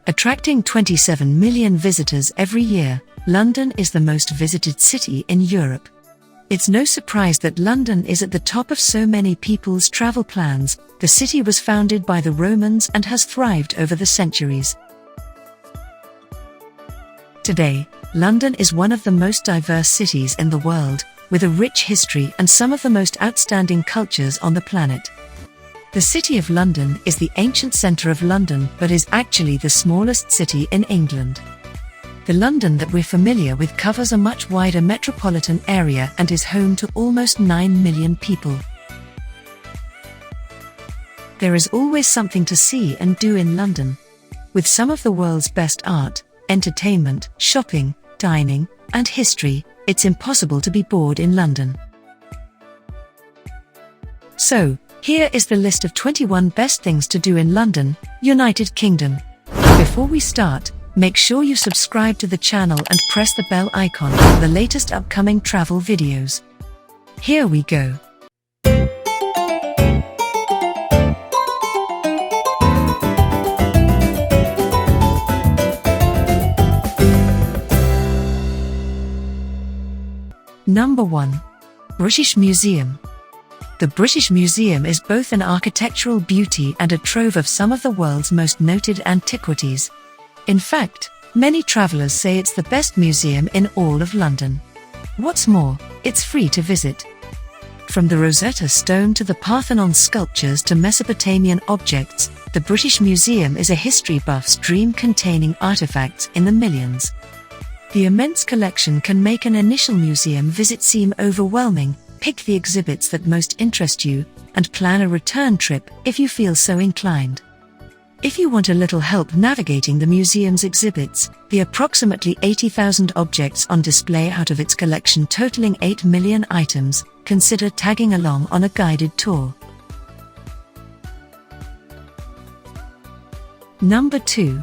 Attracting 27 million visitors every year, London is the most visited city in Europe. It's no surprise that London is at the top of so many people's travel plans. The city was founded by the Romans and has thrived over the centuries. Today, London is one of the most diverse cities in the world, with a rich history and some of the most outstanding cultures on the planet. The City of London is the ancient centre of London but is actually the smallest city in England. The London that we're familiar with covers a much wider metropolitan area and is home to almost 9 million people. There is always something to see and do in London. With some of the world's best art, entertainment, shopping, dining, and history, it's impossible to be bored in London. So, here is the list of 21 best things to do in London, United Kingdom. Before we start, make sure you subscribe to the channel and press the bell icon for the latest upcoming travel videos. Here we go. Number 1. British Museum. The British Museum is both an architectural beauty and a trove of some of the world's most noted antiquities. In fact, many travellers say it's the best museum in all of London. What's more, it's free to visit. From the Rosetta Stone to the Parthenon sculptures to Mesopotamian objects, the British Museum is a history buff's dream, containing artifacts in the millions. The immense collection can make an initial museum visit seem overwhelming. Pick the exhibits that most interest you, and plan a return trip if you feel so inclined. If you want a little help navigating the museum's exhibits, the approximately 80,000 objects on display out of its collection totaling 8 million items, consider tagging along on a guided tour. Number 2.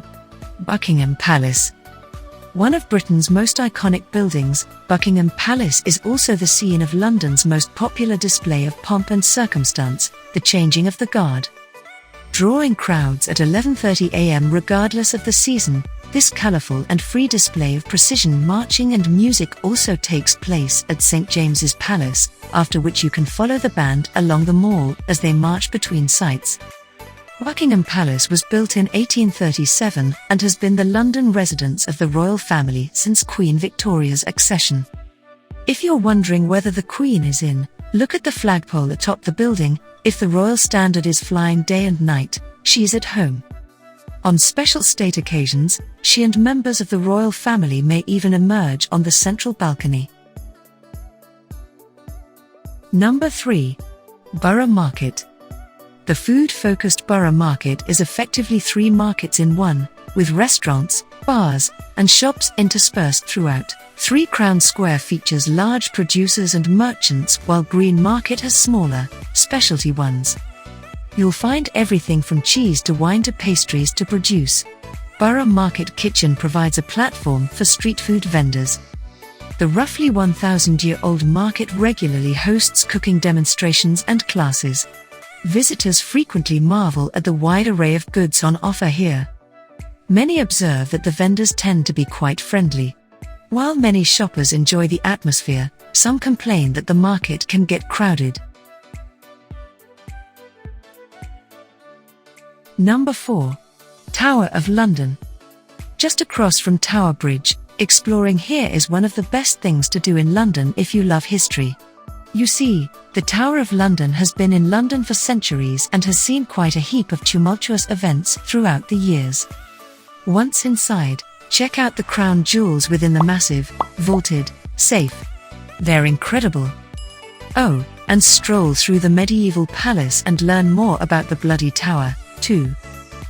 Buckingham Palace. One of Britain's most iconic buildings, Buckingham Palace is also the scene of London's most popular display of pomp and circumstance, the changing of the guard. Drawing crowds at 11:30 a.m. regardless of the season, this colourful and free display of precision marching and music also takes place at St James's Palace, after which you can follow the band along the Mall as they march between sites. Buckingham Palace was built in 1837 and has been the London residence of the royal family since Queen Victoria's accession. If you're wondering whether the Queen is in, look at the flagpole atop the building. If the royal standard is flying day and night, she's at home. On special state occasions, she and members of the royal family may even emerge on the central balcony. Number 3. Borough Market. The food-focused Borough Market is effectively 3 markets in one, with restaurants, bars, and shops interspersed throughout. 3 Crown Square features large producers and merchants, while Green Market has smaller, specialty ones. You'll find everything from cheese to wine to pastries to produce. Borough Market Kitchen provides a platform for street food vendors. The roughly 1,000-year-old market regularly hosts cooking demonstrations and classes. Visitors frequently marvel at the wide array of goods on offer here. Many observe that the vendors tend to be quite friendly. While many shoppers enjoy the atmosphere, some complain that the market can get crowded. Number 4. Tower of London. Just across from Tower Bridge, exploring here is one of the best things to do in London if you love history. You see, the Tower of London has been in London for centuries and has seen quite a heap of tumultuous events throughout the years. Once inside, check out the crown jewels within the massive, vaulted safe. They're incredible. Oh, and stroll through the medieval palace and learn more about the Bloody Tower, too.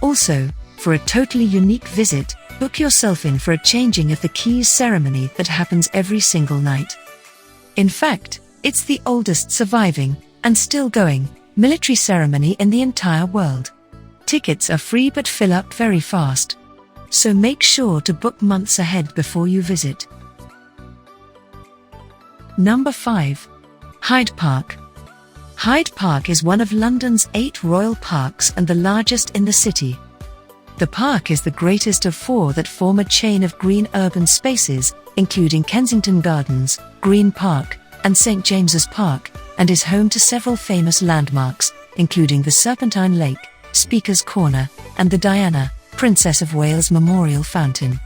Also, for a totally unique visit, book yourself in for a changing of the keys ceremony that happens every single night. In fact, it's the oldest surviving, and still going, military ceremony in the entire world. Tickets are free but fill up very fast. So make sure to book months ahead before you visit. Number 5. Hyde Park. Hyde Park is one of London's 8 royal parks and the largest in the city. The park is the greatest of four that form a chain of green urban spaces, including Kensington Gardens, Green Park, and St James's Park, and is home to several famous landmarks, including the Serpentine Lake, Speaker's Corner, and the Diana, Princess of Wales Memorial Fountain.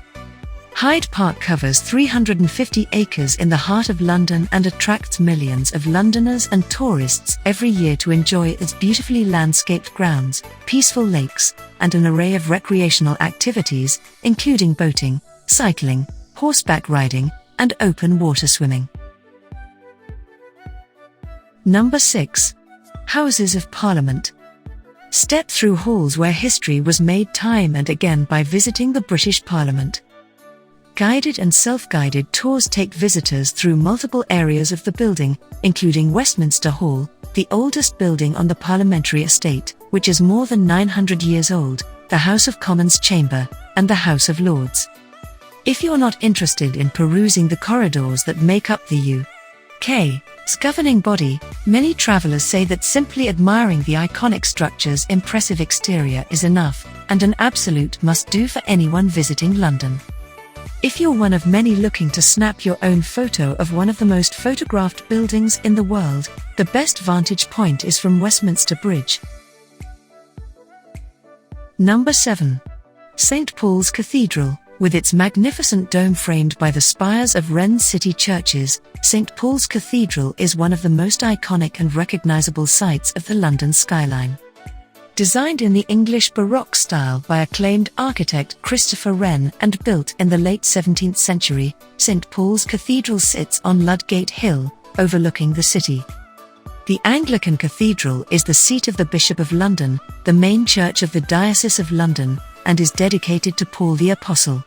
Hyde Park covers 350 acres in the heart of London and attracts millions of Londoners and tourists every year to enjoy its beautifully landscaped grounds, peaceful lakes, and an array of recreational activities, including boating, cycling, horseback riding, and open water swimming. Number 6. Houses of Parliament. Step through halls where history was made time and again by visiting the British Parliament. Guided and self-guided tours take visitors through multiple areas of the building, including Westminster Hall, the oldest building on the parliamentary estate, which is more than 900 years old, the House of Commons Chamber, and the House of Lords. If you're not interested in perusing the corridors that make up the UK's governing body, many travellers say that simply admiring the iconic structure's impressive exterior is enough, and an absolute must-do for anyone visiting London. If you're one of many looking to snap your own photo of one of the most photographed buildings in the world, the best vantage point is from Westminster Bridge. Number 7. St Paul's Cathedral. With its magnificent dome framed by the spires of Wren's city churches, St Paul's Cathedral is one of the most iconic and recognizable sights of the London skyline. Designed in the English Baroque style by acclaimed architect Christopher Wren and built in the late 17th century, St Paul's Cathedral sits on Ludgate Hill, overlooking the city. The Anglican Cathedral is the seat of the Bishop of London, the main church of the Diocese of London, and is dedicated to Paul the Apostle.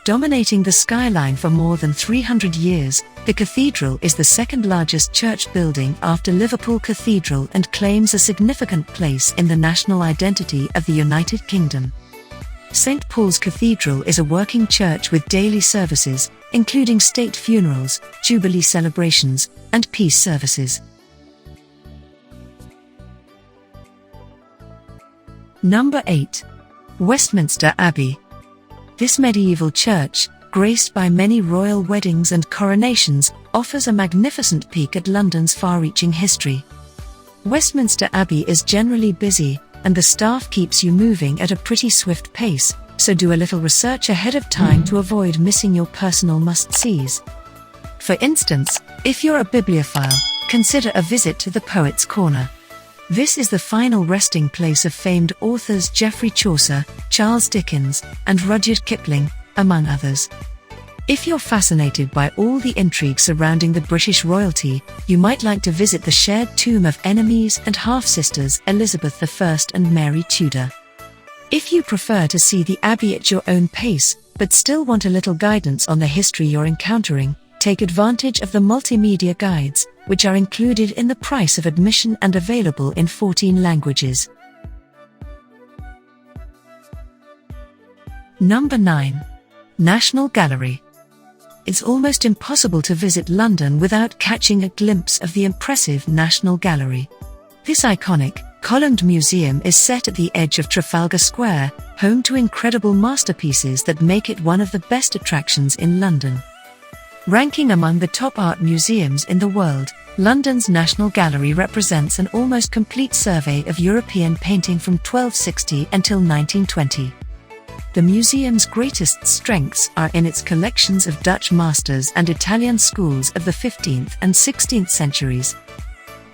Dominating the skyline for more than 300 years, the cathedral is the second largest church building after Liverpool Cathedral and claims a significant place in the national identity of the United Kingdom. St Paul's Cathedral is a working church with daily services, including state funerals, jubilee celebrations, and peace services. Number 8. Westminster Abbey. This medieval church, graced by many royal weddings and coronations, offers a magnificent peek at London's far-reaching history. Westminster Abbey is generally busy, and the staff keeps you moving at a pretty swift pace, so do a little research ahead of time to avoid missing your personal must-sees. For instance, if you're a bibliophile, consider a visit to the Poets' Corner. This is the final resting place of famed authors Geoffrey Chaucer, Charles Dickens, and Rudyard Kipling, among others. If you're fascinated by all the intrigue surrounding the British royalty, you might like to visit the shared tomb of enemies and half-sisters Elizabeth I and Mary Tudor. If you prefer to see the Abbey at your own pace, but still want a little guidance on the history you're encountering, take advantage of the multimedia guides, which are included in the price of admission and available in 14 languages. Number 9. National Gallery. It's almost impossible to visit London without catching a glimpse of the impressive National Gallery. This iconic, columned museum is set at the edge of Trafalgar Square, home to incredible masterpieces that make it one of the best attractions in London. Ranking among the top art museums in the world, London's National Gallery represents an almost complete survey of European painting from 1260 until 1920. The museum's greatest strengths are in its collections of Dutch masters and Italian schools of the 15th and 16th centuries.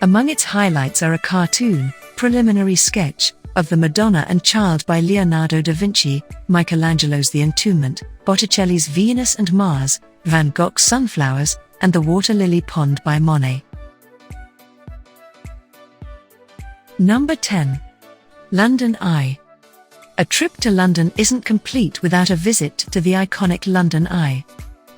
Among its highlights are a cartoon, preliminary sketch, of the Madonna and Child by Leonardo da Vinci, Michelangelo's The Entombment, Botticelli's Venus and Mars, Van Gogh's Sunflowers, and the Water Lily Pond by Monet. Number 10. London Eye. A trip to London isn't complete without a visit to the iconic London Eye.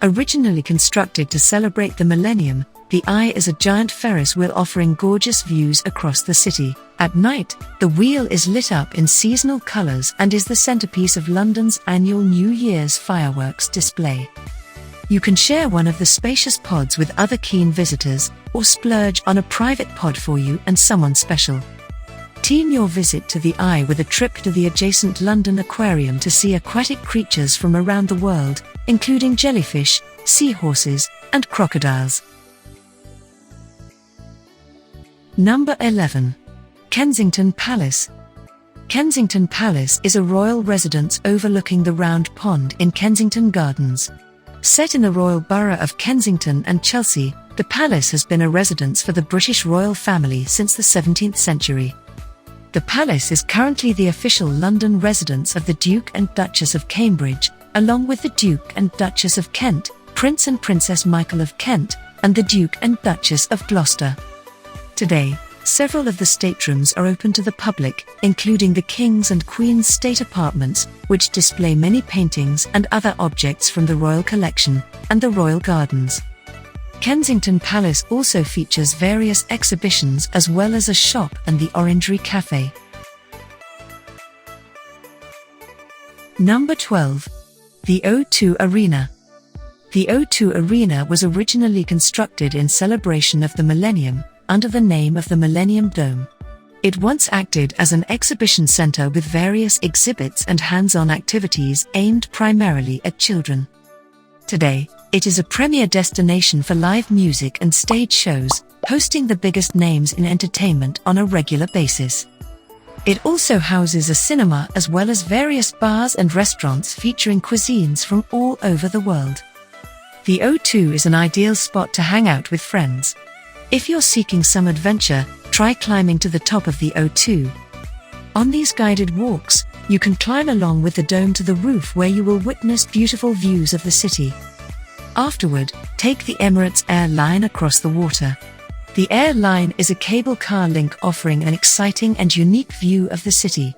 Originally constructed to celebrate the millennium, the Eye is a giant Ferris wheel offering gorgeous views across the city. At night, the wheel is lit up in seasonal colours and is the centrepiece of London's annual New Year's fireworks display. You can share one of the spacious pods with other keen visitors, or splurge on a private pod for you and someone special. Team your visit to the eye with a trip to the adjacent London Aquarium to see aquatic creatures from around the world, including jellyfish, seahorses, and crocodiles. Number 11. Kensington Palace. Kensington Palace is a royal residence overlooking the Round Pond in Kensington Gardens. Set in the royal borough of Kensington and Chelsea, the palace has been a residence for the British royal family since the 17th century. The palace is currently the official London residence of the Duke and Duchess of Cambridge, along with the Duke and Duchess of Kent, Prince and Princess Michael of Kent, and the Duke and Duchess of Gloucester. Today, several of the staterooms are open to the public, including the King's and Queen's state apartments, which display many paintings and other objects from the royal collection, and the royal gardens. Kensington Palace also features various exhibitions as well as a shop and the Orangery Cafe. Number 12. The O2 Arena. The O2 Arena was originally constructed in celebration of the millennium, under the name of the Millennium Dome. It once acted as an exhibition center with various exhibits and hands-on activities aimed primarily at children. Today, it is a premier destination for live music and stage shows, hosting the biggest names in entertainment on a regular basis. It also houses a cinema as well as various bars and restaurants featuring cuisines from all over the world. The O2 is an ideal spot to hang out with friends. If you're seeking some adventure, try climbing to the top of the O2. On these guided walks, you can climb along with the dome to the roof where you will witness beautiful views of the city. Afterward, take the Emirates Air Line across the water. The Air Line is a cable car link offering an exciting and unique view of the city.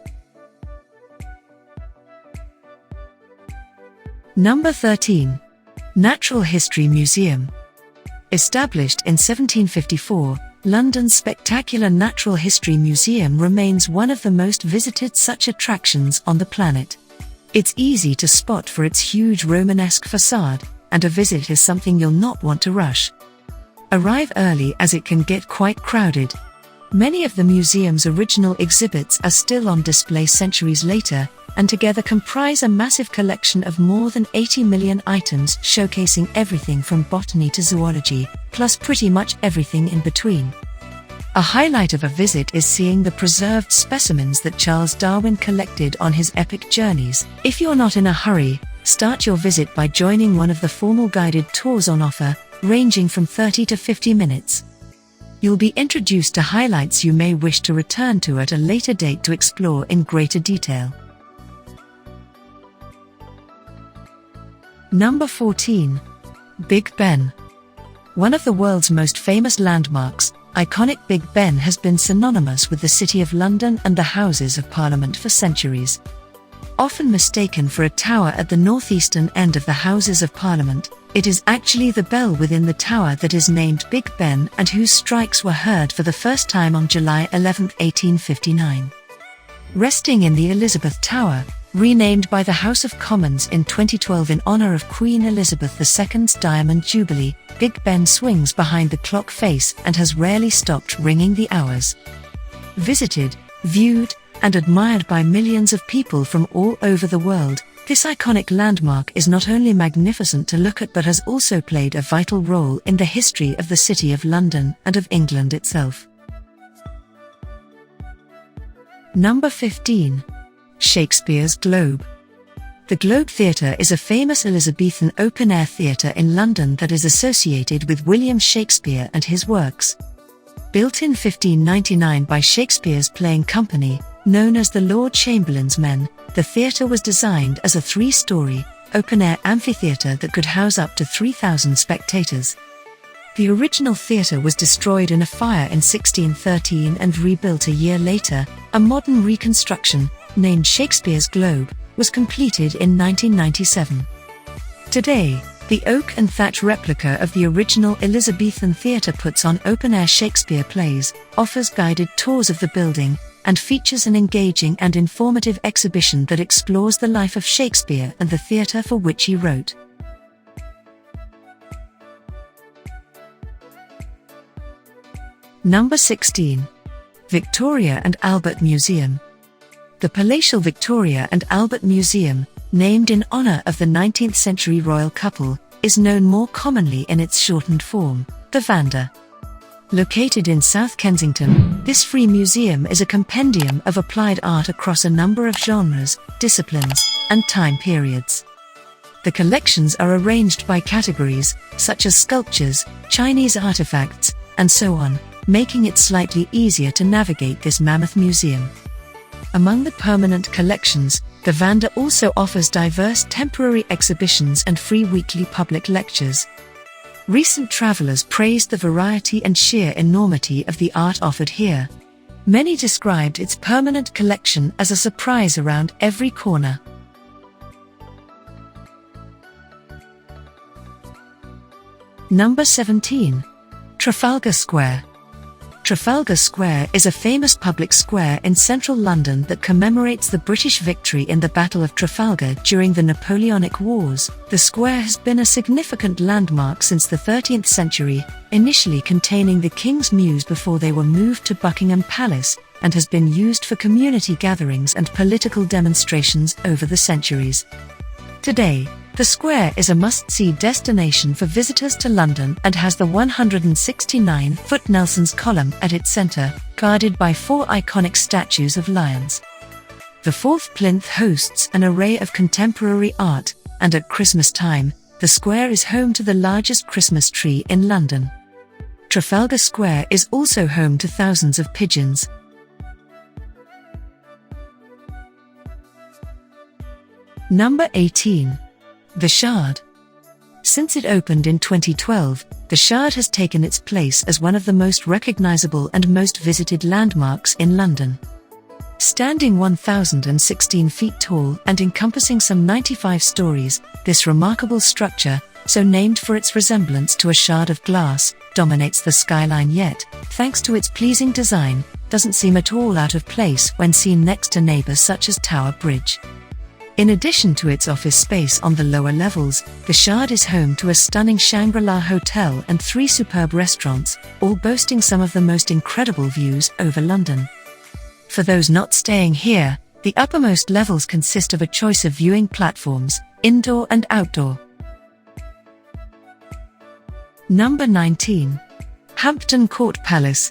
Number 13. Natural History Museum. Established in 1754, London's spectacular Natural History Museum remains one of the most visited such attractions on the planet. It's easy to spot for its huge Romanesque facade, and a visit is something you'll not want to rush. Arrive early as it can get quite crowded. Many of the museum's original exhibits are still on display centuries later, and together comprise a massive collection of more than 80 million items showcasing everything from botany to zoology, plus pretty much everything in between. A highlight of a visit is seeing the preserved specimens that Charles Darwin collected on his epic journeys. If you're not in a hurry, start your visit by joining one of the formal guided tours on offer, ranging from 30 to 50 minutes. You'll be introduced to highlights you may wish to return to at a later date to explore in greater detail. Number 14. Big Ben. One of the world's most famous landmarks, iconic Big Ben has been synonymous with the City of London and the Houses of Parliament for centuries. Often mistaken for a tower at the northeastern end of the Houses of Parliament, it is actually the bell within the tower that is named Big Ben and whose strikes were heard for the first time on July 11, 1859. Resting in the Elizabeth Tower, renamed by the House of Commons in 2012 in honor of Queen Elizabeth II's Diamond Jubilee, Big Ben swings behind the clock face and has rarely stopped ringing the hours. Visited, viewed, and admired by millions of people from all over the world, this iconic landmark is not only magnificent to look at but has also played a vital role in the history of the City of London and of England itself. Number 15. Shakespeare's Globe. The Globe Theatre is a famous Elizabethan open-air theatre in London that is associated with William Shakespeare and his works. Built in 1599 by Shakespeare's playing company, known as the Lord Chamberlain's Men, the theatre was designed as a 3-story, open-air amphitheatre that could house up to 3,000 spectators. The original theatre was destroyed in a fire in 1613 and rebuilt a year later. A modern reconstruction, named Shakespeare's Globe, was completed in 1997. Today, the oak and thatch replica of the original Elizabethan theatre puts on open-air Shakespeare plays, offers guided tours of the building, and features an engaging and informative exhibition that explores the life of Shakespeare and the theatre for which he wrote. Number 16. Victoria and Albert Museum. The palatial Victoria and Albert Museum, named in honor of the 19th century royal couple, is known more commonly in its shortened form, the Vanda. Located in South Kensington, this free museum is a compendium of applied art across a number of genres, disciplines, and time periods. The collections are arranged by categories, such as sculptures, Chinese artifacts, and so on, making it slightly easier to navigate this mammoth museum. Among the permanent collections, the Vanda also offers diverse temporary exhibitions and free weekly public lectures. Recent travelers praised the variety and sheer enormity of the art offered here. Many described its permanent collection as a surprise around every corner. Number 17. Trafalgar Square. Trafalgar Square is a famous public square in central London that commemorates the British victory in the Battle of Trafalgar during the Napoleonic Wars. The square has been a significant landmark since the 13th century, initially containing the King's Mews before they were moved to Buckingham Palace, and has been used for community gatherings and political demonstrations over the centuries. Today, the square is a must-see destination for visitors to London and has the 169-foot Nelson's Column at its centre, guarded by 4 iconic statues of lions. The fourth plinth hosts an array of contemporary art, and at Christmas time, the square is home to the largest Christmas tree in London. Trafalgar Square is also home to thousands of pigeons. Number 18. The Shard. Since it opened in 2012, the Shard has taken its place as one of the most recognizable and most visited landmarks in London. Standing 1,016 feet tall and encompassing some 95 stories, this remarkable structure, so named for its resemblance to a shard of glass, dominates the skyline yet, thanks to its pleasing design, doesn't seem at all out of place when seen next to neighbors such as Tower Bridge. In addition to its office space on the lower levels, the Shard is home to a stunning Shangri-La hotel and 3 superb restaurants, all boasting some of the most incredible views over London. For those not staying here, the uppermost levels consist of a choice of viewing platforms, indoor and outdoor. Number 19. Hampton Court Palace.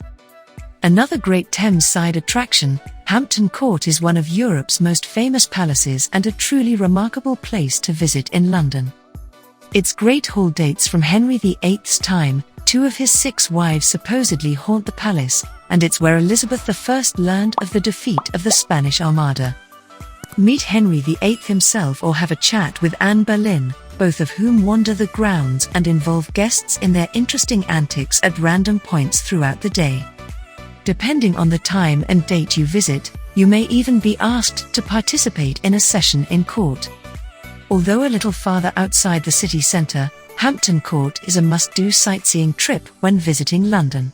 Another great Thames-side attraction, Hampton Court is one of Europe's most famous palaces and a truly remarkable place to visit in London. Its Great Hall dates from Henry VIII's time. 2 of his 6 wives supposedly haunt the palace, and it's where Elizabeth I learned of the defeat of the Spanish Armada. Meet Henry VIII himself or have a chat with Anne Boleyn, both of whom wander the grounds and involve guests in their interesting antics at random points throughout the day. Depending on the time and date you visit, you may even be asked to participate in a session in court. Although a little farther outside the city centre, Hampton Court is a must-do sightseeing trip when visiting London.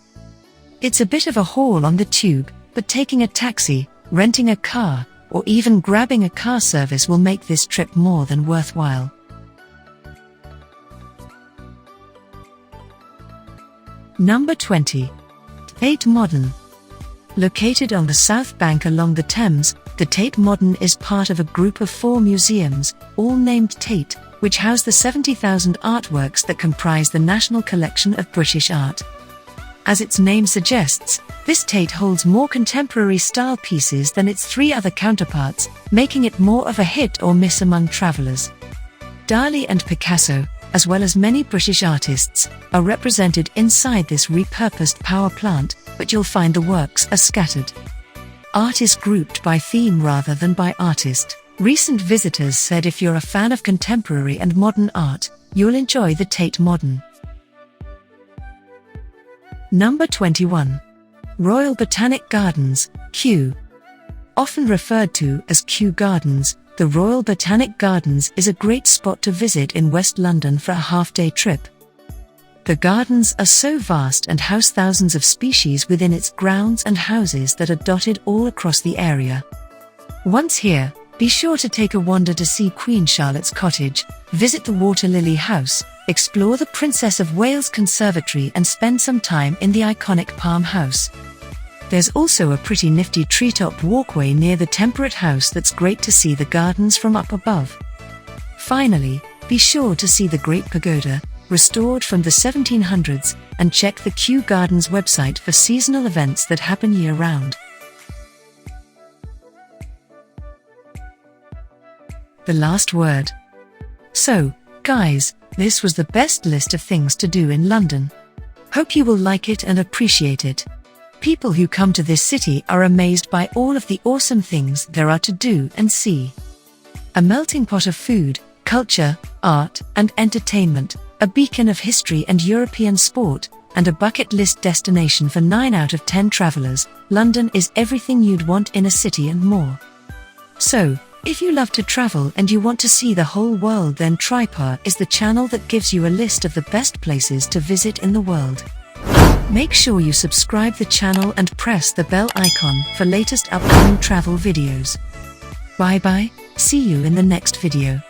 It's a bit of a haul on the tube, but taking a taxi, renting a car, or even grabbing a car service will make this trip more than worthwhile. Number 20. Tate Modern. Located on the south bank along the Thames, the Tate Modern is part of a group of 4 museums, all named Tate, which house the 70,000 artworks that comprise the National Collection of British Art. As its name suggests, this Tate holds more contemporary style pieces than its 3 other counterparts, making it more of a hit or miss among travellers. Dali and Picasso, as well as many British artists, are represented inside this repurposed power plant, but you'll find the works are scattered. Art is grouped by theme rather than by artist. Recent visitors said if you're a fan of contemporary and modern art, you'll enjoy the Tate Modern. Number 21. Royal Botanic Gardens, Kew. Often referred to as Kew Gardens, the Royal Botanic Gardens is a great spot to visit in West London for a half-day trip. The gardens are so vast and house thousands of species within its grounds and houses that are dotted all across the area. Once here, be sure to take a wander to see Queen Charlotte's Cottage, visit the Water Lily House, explore the Princess of Wales Conservatory and spend some time in the iconic Palm House. There's also a pretty nifty treetop walkway near the Temperate House that's great to see the gardens from up above. Finally, be sure to see the Great Pagoda, restored from the 1700s, and check the Kew Gardens website for seasonal events that happen year-round. The last word. So, guys, this was the best list of things to do in London. Hope you will like it and appreciate it. People who come to this city are amazed by all of the awesome things there are to do and see. A melting pot of food, culture, art, and entertainment, a beacon of history and European sport, and a bucket list destination for 9 out of 10 travelers, London is everything you'd want in a city and more. So, if you love to travel and you want to see the whole world, then Tripar is the channel that gives you a list of the best places to visit in the world. Make sure you subscribe the channel and press the bell icon for latest upcoming travel videos. Bye bye, see you in the next video.